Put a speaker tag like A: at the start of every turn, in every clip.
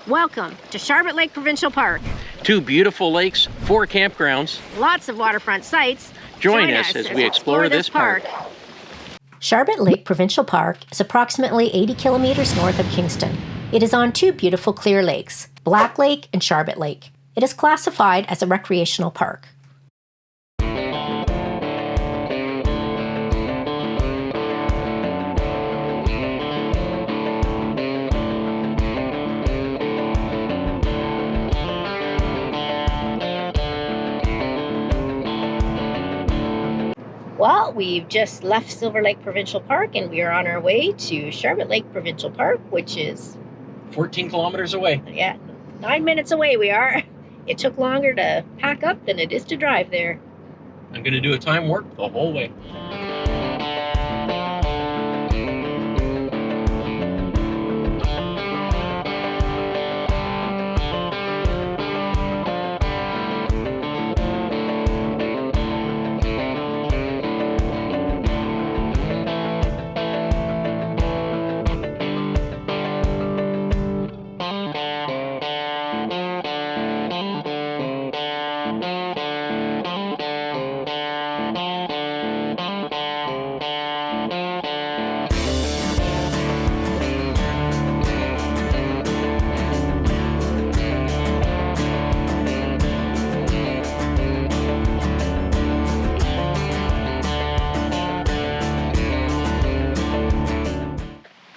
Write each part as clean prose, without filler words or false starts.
A: Welcome to Sharbot Lake Provincial Park.
B: 2 beautiful lakes, 4 campgrounds.
A: Lots of waterfront sites.
B: Join us as we explore this park.
A: Sharbot Lake Provincial Park is approximately 80 kilometers north of Kingston. It is on 2 beautiful clear lakes, Black Lake and Sharbot Lake. It is classified as a recreational park. Well, we've just left Silver Lake Provincial Park and we are on our way to Sharbot Lake Provincial Park, which is
B: 14 kilometers away.
A: Yeah, 9 minutes away we are. It took longer to pack up than it is to drive there.
B: I'm going to do a time warp the whole way.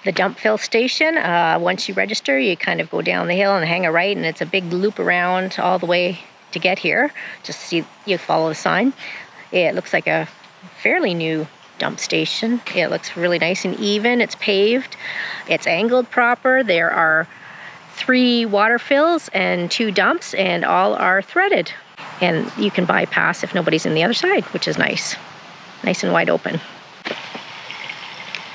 A: The dump fill station, once you register, you kind of go down the hill and hang a right, and it's a big loop around all the way to get here. Just see, you follow the sign. It looks like a fairly new dump station. It looks really nice and even. It's paved. It's angled proper. There are 3 water fills and 2 dumps, and all are threaded. And you can bypass if nobody's in the other side, which is nice. Nice and wide open.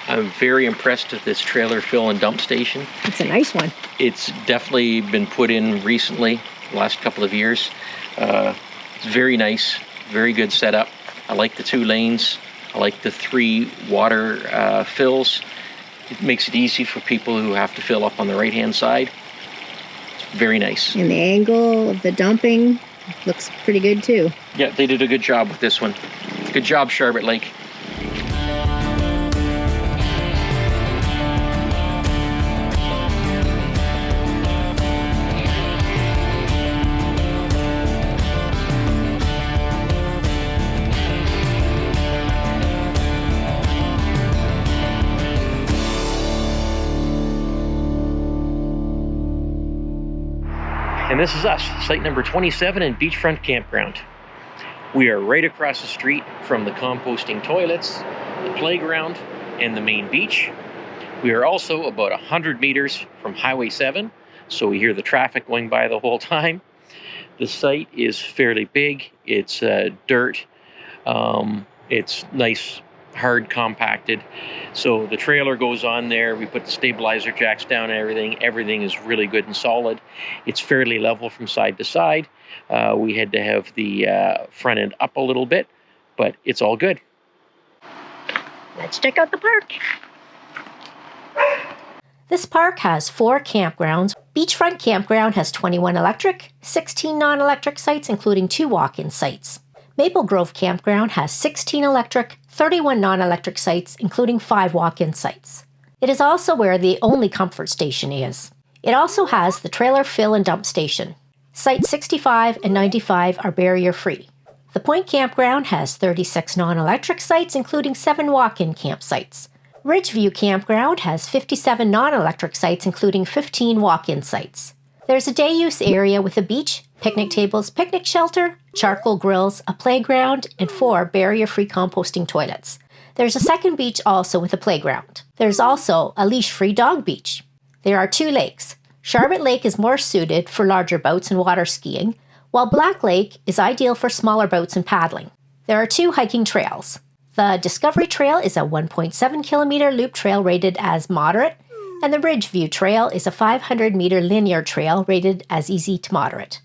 B: I'm very impressed with this trailer fill and dump station.
A: It's a nice one.
B: It's definitely been put in recently, the last couple of years. It's very nice, very good setup. I like the 2 lanes. I like the 3 water fills. It makes it easy for people who have to fill up on the right-hand side. It's very nice.
A: And the angle of the dumping looks pretty good too.
B: Yeah, they did a good job with this one. Good job, Sharbot Lake. And this is us, site number 27 in Beachfront Campground. We are right across the street from the composting toilets, the playground, and the main beach. We are also about 100 meters from Highway 7, so we hear the traffic going by the whole time. The site is fairly big. It's dirt. It's nice, hard compacted. So the trailer goes on there. We put the stabilizer jacks down and everything. Everything is really good and solid. It's fairly level from side to side. We had to have the front end up a little bit, but it's all good.
A: Let's check out the park. This park has 4 campgrounds. Beachfront Campground has 21 electric, 16 non-electric sites, including 2 walk-in sites. Maple Grove Campground has 16 electric, 31 non-electric sites, including 5 walk-in sites. It is also where the only comfort station is. It also has the trailer fill and dump station. Sites 65 and 95 are barrier-free. The Point Campground has 36 non-electric sites, including 7 walk-in campsites. Ridgeview Campground has 57 non-electric sites, including 15 walk-in sites. There's a day-use area with a beach, picnic tables, picnic shelter, charcoal grills, a playground, and 4 barrier-free composting toilets. There's a second beach also with a playground. There's also a leash-free dog beach. There are 2 lakes. Sharbot Lake is more suited for larger boats and water skiing, while Black Lake is ideal for smaller boats and paddling. There are 2 hiking trails. The Discovery Trail is a 1.7 kilometer loop trail rated as moderate, and the Ridgeview Trail is a 500 meter linear trail rated as easy to moderate.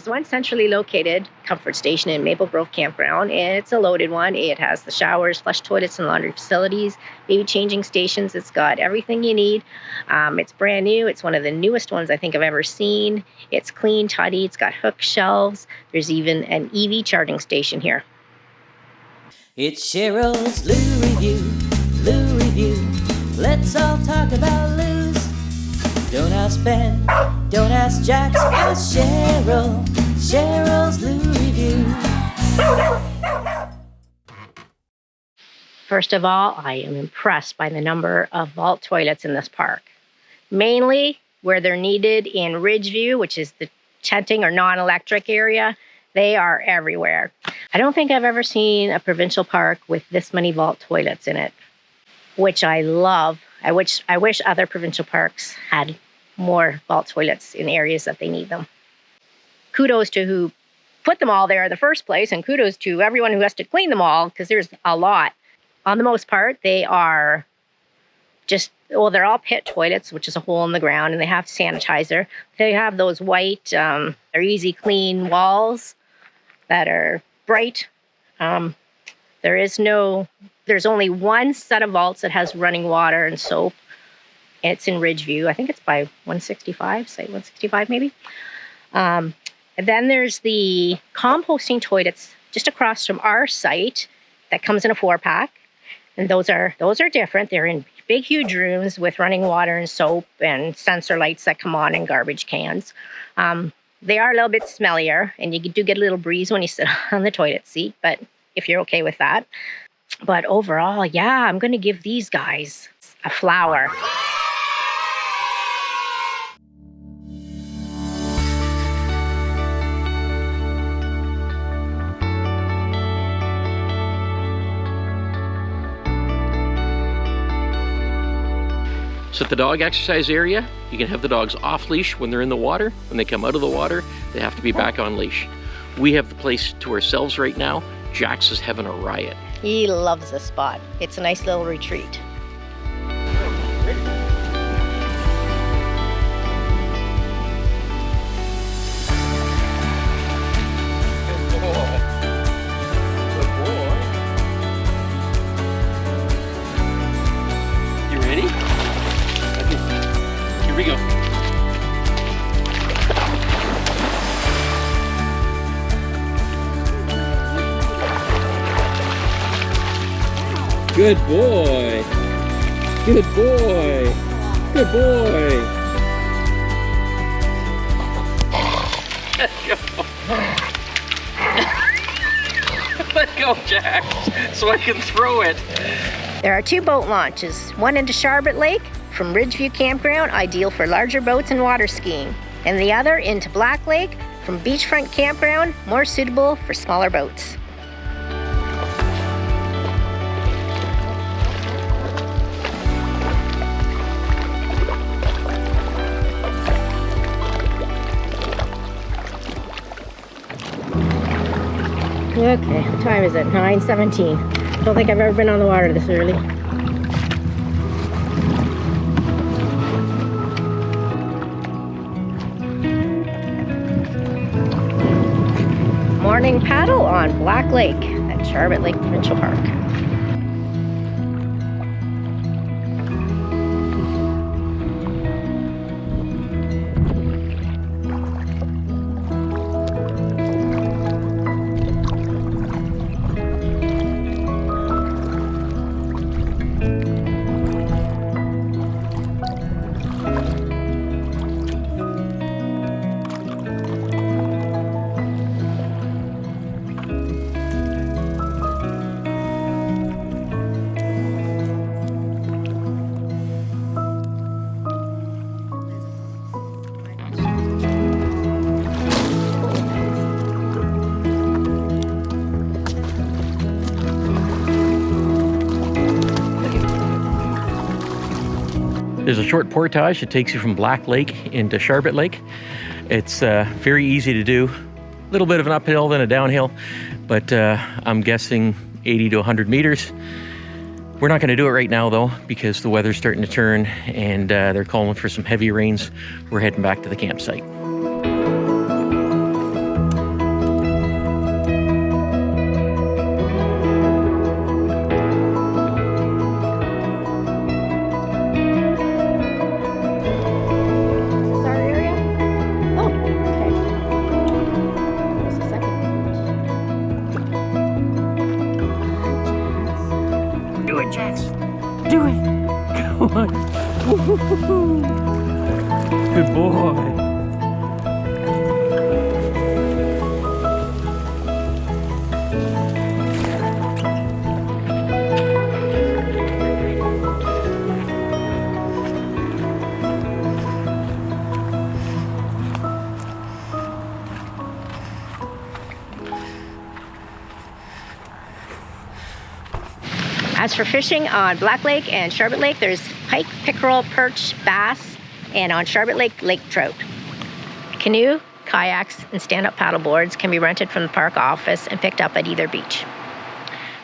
A: There's one centrally located comfort station in Maple Grove Campground, and it's a loaded one. It has the showers, flush toilets, and laundry facilities, baby changing stations. It's got everything you need. It's brand new. It's one of the newest ones I think I've ever seen. It's clean, tidy. It's got hook shelves. There's even an EV charging station here.
C: It's Cheryl's Lou Review, Lou Review. Let's all talk about Lou's. Don't ask Ben, don't ask Jax, ask Cheryl. Cheryl's Lou Review.
A: First of all, I am impressed by the number of vault toilets in this park. Mainly where they're needed in Ridgeview, which is the tenting or non-electric area. They are everywhere. I don't think I've ever seen a provincial park with this many vault toilets in it, which I love. I wish other provincial parks had more vault toilets in areas that they need them. Kudos to who put them all there in the first place, and kudos to everyone who has to clean them all, because there's a lot. On the most part, they are just, well, they're all pit toilets, which is a hole in the ground, and they have sanitizer. They have those white, they're easy clean walls that are bright. There's only one set of vaults that has running water and soap. It's in Ridgeview. I think it's by 165, site 165 maybe. And then there's the composting toilets just across from our site that comes in a 4-pack. And those are different. They're in big, huge rooms with running water and soap and sensor lights that come on in garbage cans. They are a little bit smellier, and you do get a little breeze when you sit on the toilet seat, but if you're okay with that. But overall, yeah, I'm going to give these guys a flower.
B: So at the dog exercise area, you can have the dogs off leash when they're in the water. When they come out of the water, they have to be back on leash. We have the place to ourselves right now. Jax is having a riot.
A: He loves this spot. It's a nice little retreat.
B: You ready? Here we go. Good boy. Good boy. Good boy. Let go, Jack, so I can throw it.
A: There are 2 boat launches, one into Sharbot Lake from Ridgeview Campground, ideal for larger boats and water skiing, and the other into Black Lake from Beachfront Campground, more suitable for smaller boats. Okay, what time is it? 9:17. Don't think I've ever been on the water this early. Morning paddle on Black Lake at Sharbot Lake Provincial Park.
B: There's a short portage that takes you from Black Lake into Sharbot Lake. It's very easy to do. A little bit of an uphill, then a downhill, but I'm guessing 80 to 100 meters. We're not going to do it right now though, because the weather's starting to turn and they're calling for some heavy rains. We're heading back to the campsite. Do it. Come on. Good boy.
A: As for fishing on Black Lake and Sharbot Lake, there's pike, pickerel, perch, bass, and on Sharbot Lake, lake trout. Canoe, kayaks, and stand-up paddle boards can be rented from the park office and picked up at either beach.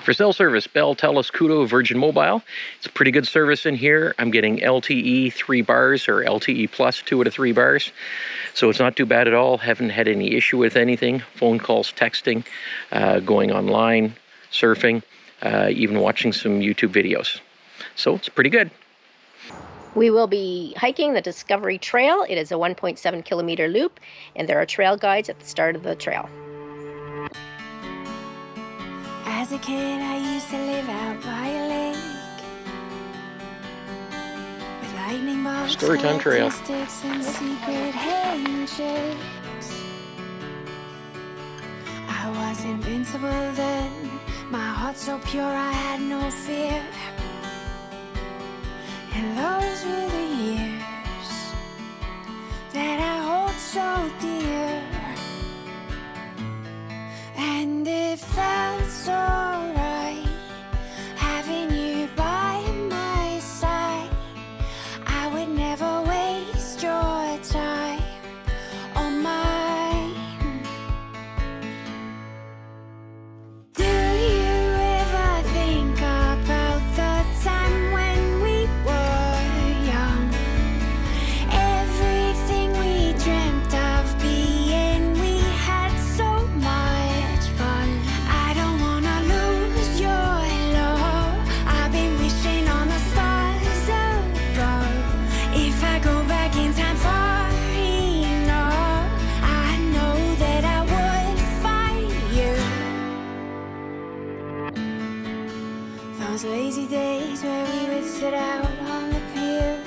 B: For cell service, Bell, Telus, Kudo, Virgin Mobile. It's a pretty good service in here. I'm getting LTE 3 bars or LTE plus 2 out of 3 bars. So it's not too bad at all. Haven't had any issue with anything. Phone calls, texting, going online, surfing, even watching some YouTube videos. So it's pretty good.
A: We will be hiking the Discovery Trail. It is a 1.7 kilometer loop, and there are trail guides at the start of the trail.
D: As a kid, I used to live out by a lake with lightning bolts,
B: Storytime Trail.
D: sticks, and secret handshakes. I was invincible then, my heart so pure I had no fear. And those were the years that I hold so dear. And it felt so right having you by my side. I would never waste your time or mine. Do you ever think about the time when we were young? Everything we dreamt of being, we had so much fun. I don't wanna lose your love. I've been wishing on the stars above. If I go back in time far enough, I know that I would find you. Those lazy days where we would sit out on the pier.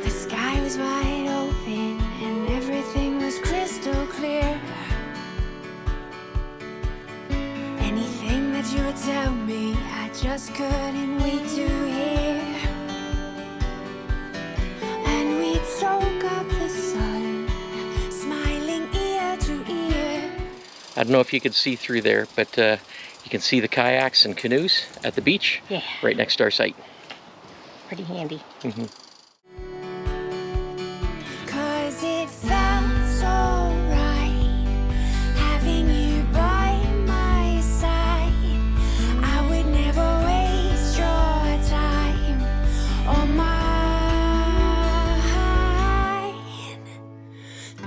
D: The sky was wide open and everything was crystal clear. Anything that you would tell me, I just couldn't wait to hear. And we'd soak up the sun, smiling ear to ear.
B: I don't know if you could see through there, but you can see the kayaks and canoes at the beach,
A: Yeah.
B: right next to our site.
A: Pretty handy.
D: Cause it felt so right having you by my side. I would never waste your time or mine.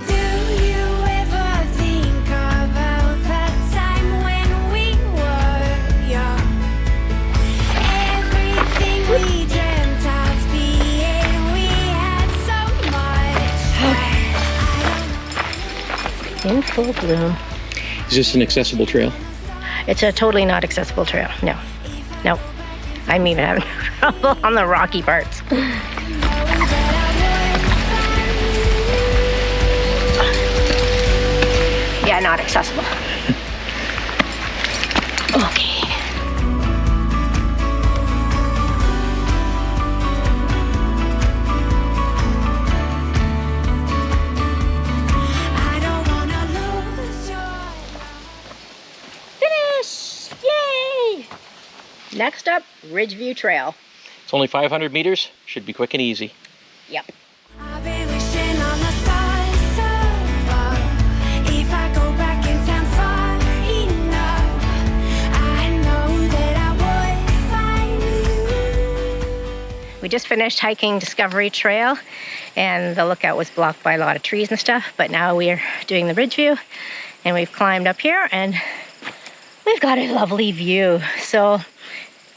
D: Do you ever think about that time when we were young? Everything we dreamt of being, we had so much fun.
A: In full bloom.
B: Is this an accessible trail?
A: It's a totally not accessible trail. No. No. I'm even having trouble on the rocky parts. Yeah, not accessible. Okay.
D: I don't wanna lose your.
A: Finish! Yay! Next up, Ridgeview Trail.
B: It's only 500 meters, should be quick and easy.
A: Yep.
D: I've been wishing on the stars above. If I go back in time far enough, I know that I would find you.
A: We just finished hiking Discovery Trail, and the lookout was blocked by a lot of trees and stuff, but now we're doing the Ridgeview, and we've climbed up here, and we've got a lovely view. So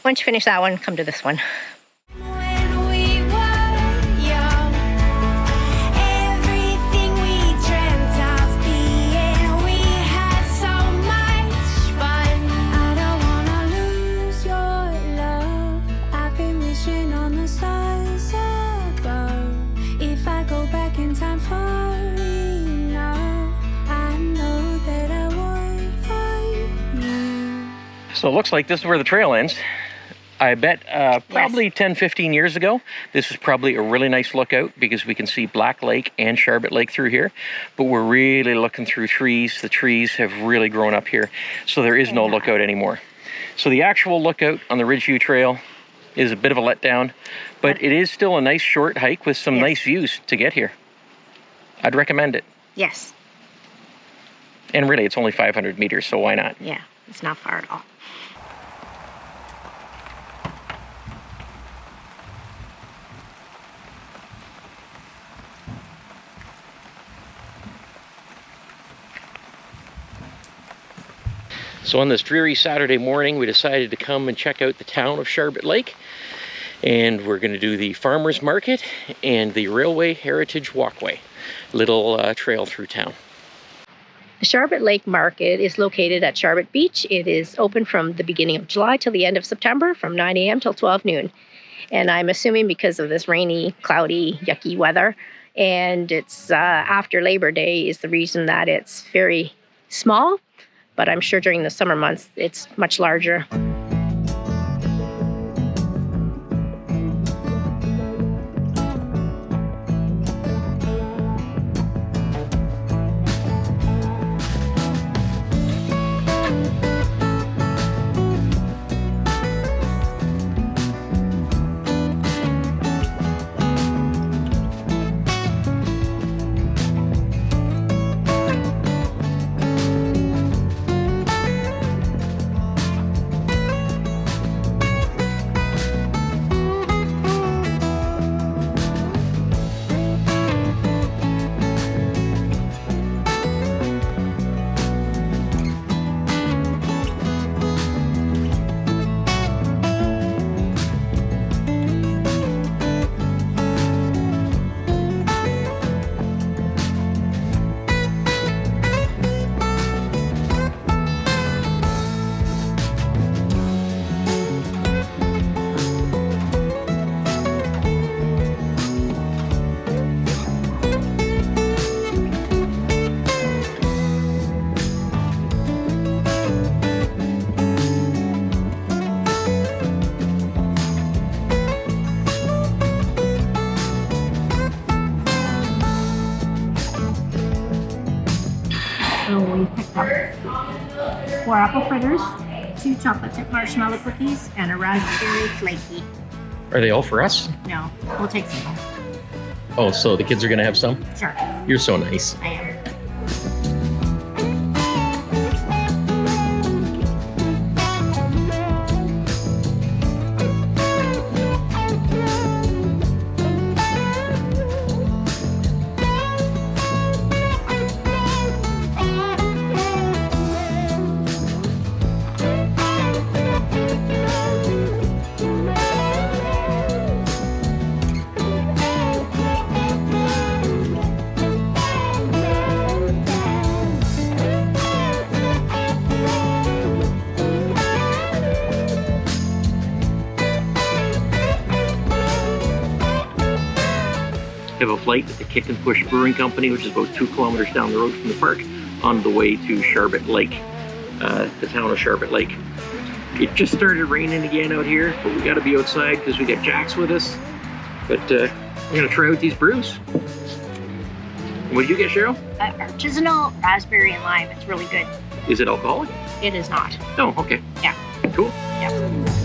A: once you finish that one, come to this one.
D: When we were young, everything we dreamt of being, we had so much fun. I don't wanna lose your love.
B: So it looks like this is where the trail ends. I bet probably 10, 15 years ago, this was probably a really nice lookout because we can see Black Lake and Sharbot Lake through here. But we're really looking through trees. The trees have really grown up here. So there is no lookout anymore. So the actual lookout on the Ridgeview Trail is a bit of a letdown. But it is still a nice short hike with some nice views to get here. I'd recommend it.
A: Yes.
B: And really, it's only 500 meters, so why not?
A: Yeah, it's not far at all.
B: So on this dreary Saturday morning, we decided to come and check out the town of Sharbot Lake. And we're going to do the farmer's market and the railway heritage walkway. Little trail through town.
A: The Sharbot Lake Market is located at Sharbot Beach. It is open from the beginning of July till the end of September from 9 a.m. till 12 noon. And I'm assuming because of this rainy, cloudy, yucky weather, and it's after Labor Day is the reason that it's very small. But I'm sure during the summer months, it's much larger. So we picked up 4 apple fritters, 2 chocolate chip marshmallow cookies, and a raspberry flaky.
B: Are they all for us?
A: No, we'll take some home.
B: Oh, so the kids are going to have some?
A: Sure,
B: You're so nice.
A: I am.
B: Have a flight at the Kick and Push Brewing Company, which is about 2 kilometers down the road from the park, on the way to Sharbot Lake, the town of Sharbot Lake. It just started raining again out here, but we got to be outside because we got Jax with us. But we're gonna try out these brews. What did you get, Cheryl?
A: Artisanal raspberry and lime. It's really good.
B: Is it alcoholic?
A: It is not.
B: Oh, okay.
A: Yeah.
B: Cool.
A: Yeah.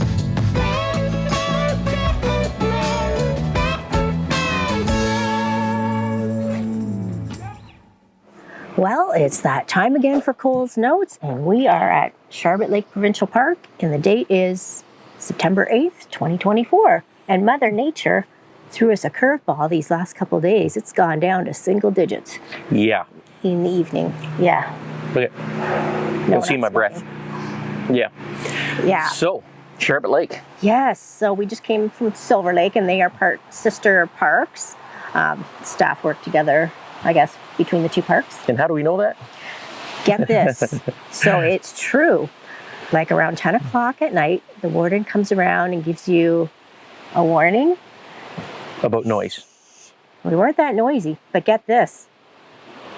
A: Well, it's that time again for Cole's Notes, and we are at Sharbot Lake Provincial Park, and the date is September 8th, 2024. And Mother Nature threw us a curveball these last couple of days. It's gone down to single digits
B: Yeah.
A: in the evening. Yeah.
B: Look at,
A: No,
B: you'll see my
A: that's
B: breath. Yeah.
A: Yeah.
B: So, Sharbot Lake.
A: Yes. So we just came from Silver Lake, and they are part sister parks. Staff work together, I guess, between the 2 parks.
B: And how do we know that?
A: Get this. So it's true. Like around 10 o'clock at night, the warden comes around and gives you a warning.
B: About noise.
A: We weren't that noisy, but get this.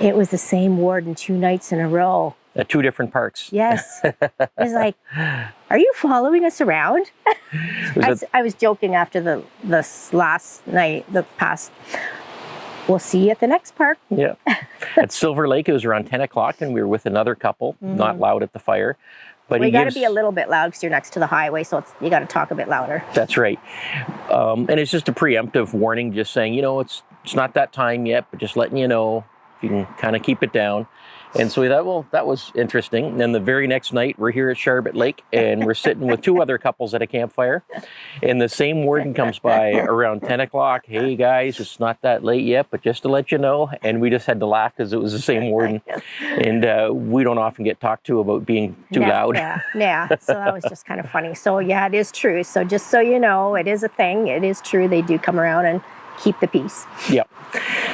A: It was the same warden 2 nights in a row
B: at 2 different parks.
A: Yes. He's like, are you following us around? I was joking after this last night, we'll see you at the next park.
B: Yeah. At Silver Lake, it was around 10 o'clock, and we were with another couple, not loud at the fire. But
A: you got to be a little bit loud because you're next to the highway, so you got to talk a bit louder.
B: That's right. And it's just a preemptive warning, just saying, it's not that time yet, but just letting you know if you can kind of keep it down. And so that was interesting. And then the very next night, we're here at Sharbot Lake, and we're sitting with 2 other couples at a campfire. And the same warden comes by around 10 o'clock. Hey, guys, it's not that late yet, but just to let you know. And we just had to laugh because it was the same warden. And we don't often get talked to about being too loud.
A: Yeah. So that was just kind of funny. So, yeah, it is true. So just so you know, it is a thing. It is true. They do come around and keep the peace. Yep.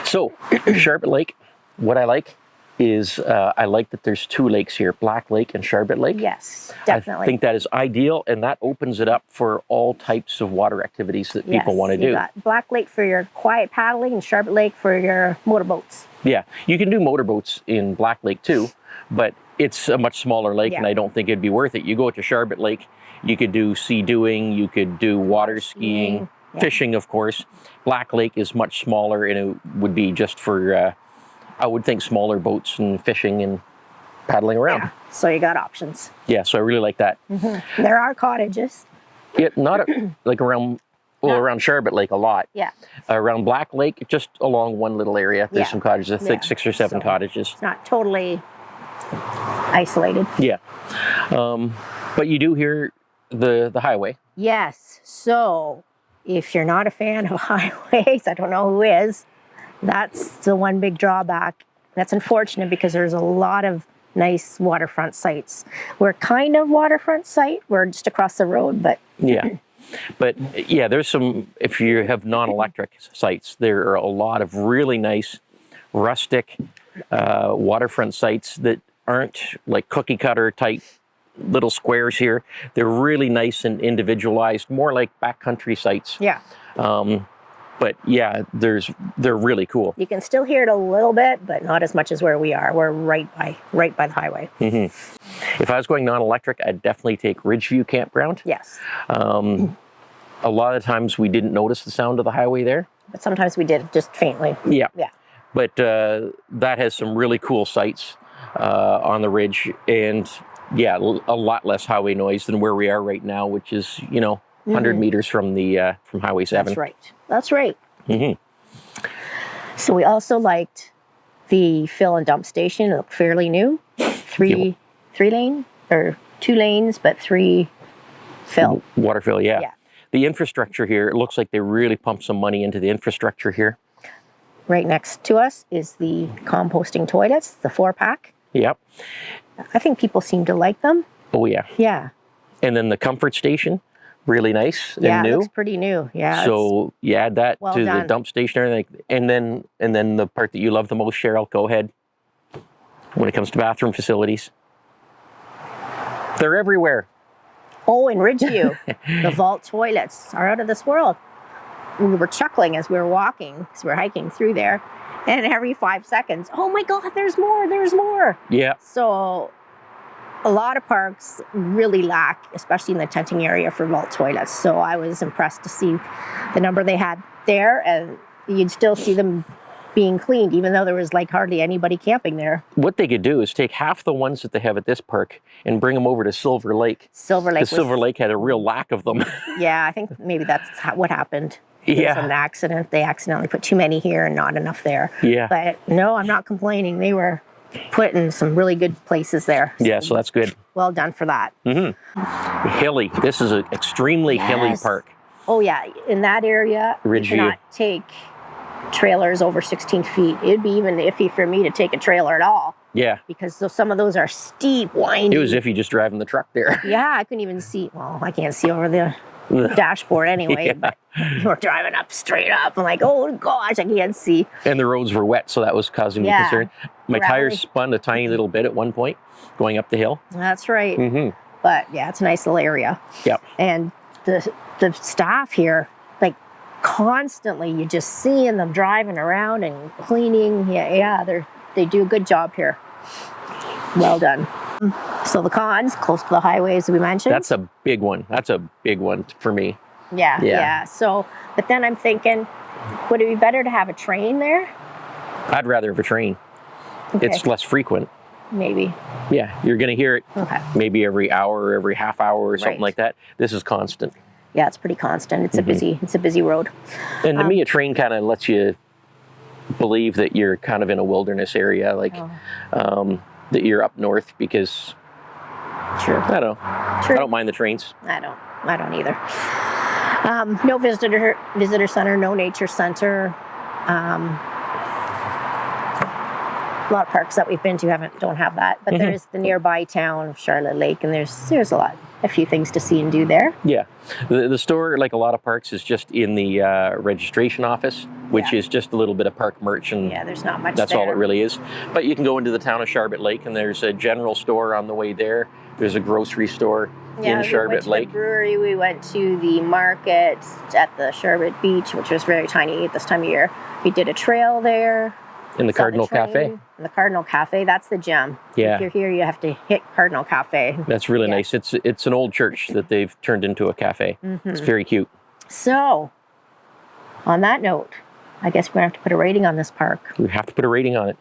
B: So, Sharbot Lake, what I like is I like that there's 2 lakes here, Black Lake and Sharbot Lake.
A: Yes, definitely.
B: I think that is ideal, and that opens it up for all types of water activities that people want to do.
A: Got Black Lake for your quiet paddling and Sharbot Lake for your motorboats.
B: Yeah, you can do motorboats in Black Lake too, but it's a much smaller lake, and I don't think it'd be worth it. You go to Sharbot Lake, you could do sea-doing, you could do water skiing, fishing, of course. Black Lake is much smaller, and it would be just for I would think smaller boats and fishing and paddling around.
A: Yeah, so you got options.
B: Yeah, so I really like that.
A: There are cottages.
B: Yeah, not like around Sharbot Lake a lot.
A: Yeah.
B: Around Black Lake, just along one little area, there's some cottages. I think 6 or 7 cottages.
A: It's not totally isolated.
B: Yeah. But you do hear the highway.
A: Yes. So if you're not a fan of highways, I don't know who is, that's the one big drawback. That's unfortunate because there's a lot of nice waterfront sites. We're kind of waterfront site. We're just across the road, but...
B: Yeah. But yeah, there's some, if you have non-electric sites, there are a lot of really nice rustic waterfront sites that aren't like cookie cutter type little squares here. They're really nice and individualized, more like backcountry sites.
A: Yeah.
B: But yeah, they're really cool.
A: You can still hear it a little bit, but not as much as where we are. We're right by the highway.
B: If I was going non-electric, I'd definitely take Ridgeview Campground.
A: Yes.
B: A lot of times we didn't notice the sound of the highway there.
A: But sometimes we did, just faintly.
B: Yeah.
A: Yeah.
B: But that has some really cool sites on the ridge, and yeah, a lot less highway noise than where we are right now, which is 100 meters from the from Highway 7.
A: That's right. So we also liked the fill and dump station. It looked fairly new. Three lane or 2 lanes, but 3 fill.
B: Water fill, yeah. The infrastructure here, it looks like they really pumped some money into the infrastructure here.
A: Right next to us is the composting toilets, the 4-pack.
B: Yep.
A: I think people seem to like them.
B: Oh yeah.
A: Yeah.
B: And then the comfort station. Really nice and new.
A: Yeah, it looks pretty new. Yeah.
B: So you add that to
A: done.
B: the dump station and everything. And then the part that you love the most, Cheryl, go ahead. When it comes to bathroom facilities. They're everywhere.
A: Oh, in Ridgeview, the vault toilets are out of this world. We were chuckling as we were walking, because we were hiking through there. And every 5 seconds, oh my God, there's more.
B: Yeah.
A: So a lot of parks really lack, especially in the tenting area, for vault toilets. So I was impressed to see the number they had there, and you'd still see them being cleaned, even though there was like hardly anybody camping there.
B: What they could do is take half the ones that they have at this park and bring them over to Silver Lake. Because Silver Lake had a real lack of them.
A: Yeah, I think maybe that's what happened.
B: Yeah.
A: It was an accident. They accidentally put too many here and not enough there.
B: Yeah.
A: But no, I'm not complaining. They were put in some really good places there.
B: Yeah, so that's good.
A: Well done for that.
B: Hilly. This is an extremely hilly park.
A: Oh yeah, in that area, you cannot take trailers over 16 feet. It'd be even iffy for me to take a trailer at all.
B: Yeah.
A: Because some of those are steep, windy.
B: It was iffy just driving the truck there.
A: Yeah, I couldn't even see. Well, I can't see over the dashboard anyway, but we're driving up straight up. I'm like, oh gosh, I can't see.
B: And the roads were wet, so that was causing me concern. My tires spun a tiny little bit at one point going up the hill.
A: That's right. But yeah, it's a nice little area.
B: Yep.
A: And the staff here, like constantly, you're just seeing them driving around and cleaning. Yeah, they do a good job here. Well done. So the cons, close to the highway, as we mentioned.
B: That's a big one. That's a big one for me.
A: Yeah. So, but then I'm thinking, would it be better to have a train there?
B: I'd rather have a train.
A: Okay.
B: It's less frequent.
A: Maybe.
B: Yeah, you're going to hear it
A: Okay.
B: maybe every hour, or every half hour, or something
A: Right.
B: like that. This is constant.
A: Yeah, it's pretty constant. It's a busy road.
B: And to me, a train kind of lets you believe that you're kind of in a wilderness area, like that you're up north, because
A: True.
B: I don't know.
A: True.
B: I don't mind the trains.
A: I don't either. No visitor center, no nature center. A lot of parks that we've been to don't have that, but there's the nearby town of Charlotte Lake, and there's a few things to see and do there.
B: Yeah, the store, like a lot of parks, is just in the registration office, which is just a little bit of park merch, and
A: there's not much.
B: that's
A: there.
B: all it really is. But you can go into the town of Sharbot Lake, and there's a general store on the way there. There's a grocery store in Sharbot
A: we went to
B: Lake.
A: The brewery. We went to the market at the Sharbot Beach, which was very tiny at this time of year. We did a trail there.
B: In the
A: Saw
B: Cardinal
A: train.
B: Cafe.
A: In the Cardinal Cafe, that's the gem.
B: Yeah.
A: If you're here, you have to hit Cardinal Cafe.
B: That's really nice. It's an old church that they've turned into a cafe. It's very cute.
A: So, on that note, I guess we're going to have to put a rating on this park.
B: We have to put a rating on it.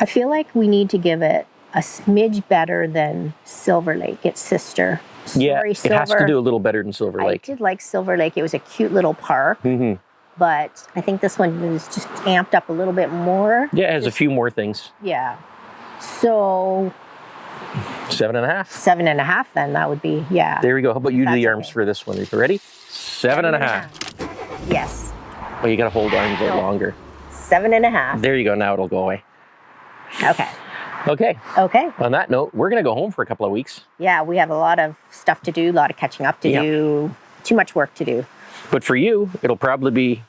A: I feel like we need to give it a smidge better than Silver Lake, its sister.
B: Yeah,
A: Sorry,
B: it has to do a little better than Silver
A: I
B: Lake.
A: did like Silver Lake. It was a cute little park. But I think this one was just amped up a little bit more.
B: Yeah, it has a few more things.
A: Yeah. So
B: 7.5.
A: 7.5 then, that would be, yeah.
B: There we go. How about you do
A: That's
B: the arms
A: okay.
B: for this one? Are you ready? 7.5.
A: Yes.
B: Oh, you got to hold arms out longer.
A: 7.5.
B: There you go. Now it'll go away.
A: Okay.
B: Okay.
A: Okay.
B: On that note, we're going to go home for a couple of weeks.
A: Yeah, we have a lot of stuff to do, a lot of catching up to do, too much work to do.
B: But for you, it'll probably be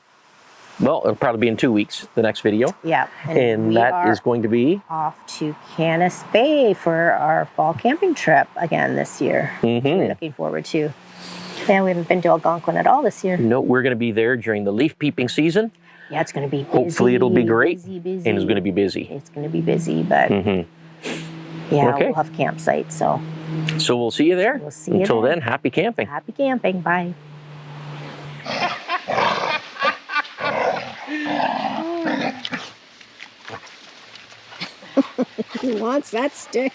B: in 2 weeks, the next video.
A: Yeah.
B: And
A: we
B: that
A: are
B: is going to be
A: off to Canis Bay for our fall camping trip again this year. We're looking forward to. Yeah, we haven't been to Algonquin at all this year.
B: No, we're going to be there during the leaf peeping season.
A: Yeah, it's going to be busy.
B: Hopefully it'll be great.
A: Busy.
B: And it's going to be busy.
A: It's going to be busy, but yeah,
B: Okay.
A: we'll have campsites. So
B: So we'll see you there.
A: We'll see you
B: Until
A: there.
B: then, happy camping.
A: happy camping. Bye. He wants that stick.